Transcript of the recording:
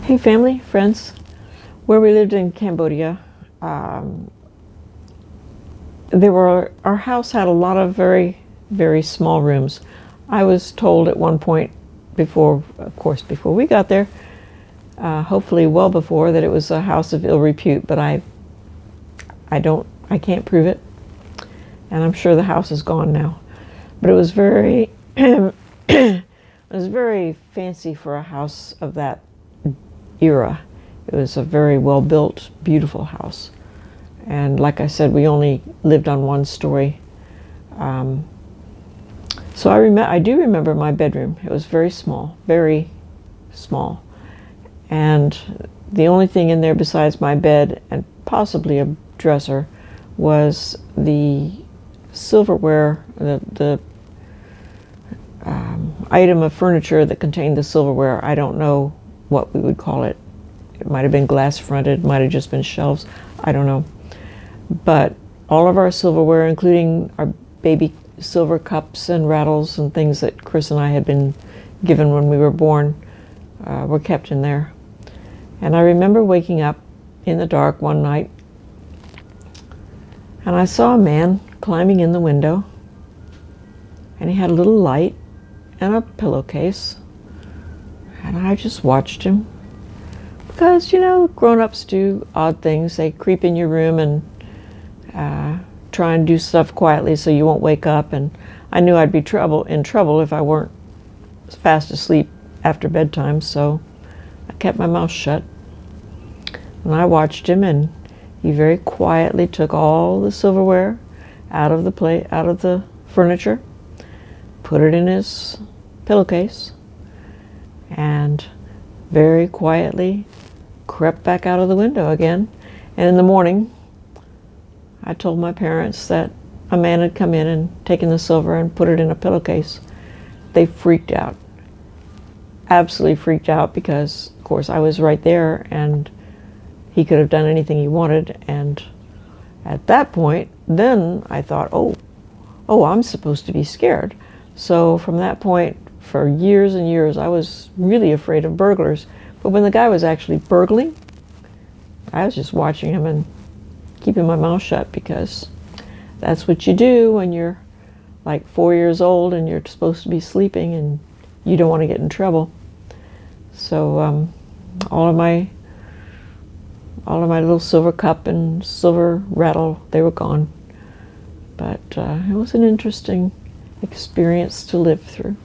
Hey family, friends. Where we lived in Cambodia, our house had a lot of very, very small rooms. I was told at one point before we got there, hopefully well before, that it was a house of ill repute, but I can't prove it. And I'm sure the house is gone now. But it was very, it was very fancy for a house of that era. It was a very well-built, beautiful house. And like I said, we only lived on one story. So I do remember my bedroom. It was very small, very small. And the only thing in there besides my bed and possibly a dresser was the silverware, the item of furniture that contained the silverware. I don't know what we would call it. It might have been glass fronted, might have just been shelves. I don't know. But all of our silverware, including our baby silver cups and rattles and things that Chris and I had been given when we were born, were kept in there. And I remember waking up in the dark one night, and I saw a man climbing in the window, and he had a little light and a pillowcase, and I just watched him. Because, you know, grown-ups do odd things. They creep in your room and try and do stuff quietly so you won't wake up. And I knew I'd be in trouble if I weren't fast asleep after bedtime, so I kept my mouth shut. And I watched him, and he very quietly took all the silverware out of the furniture, put it in his pillowcase, and very quietly crept back out of the window again. And in the morning, I told my parents that a man had come in and taken the silver and put it in a pillowcase. They freaked out, absolutely freaked out, because of course I was right there and he could have done anything he wanted. And at that point, then I thought, oh, I'm supposed to be scared. So from that point, for years and years, I was really afraid of burglars. But when the guy was actually burgling, I was just watching him and keeping my mouth shut, because that's what you do when you're like 4 years old and you're supposed to be sleeping and you don't want to get in trouble. So all of my little silver cup and silver rattle, they were gone. But it was an interesting experience to live through.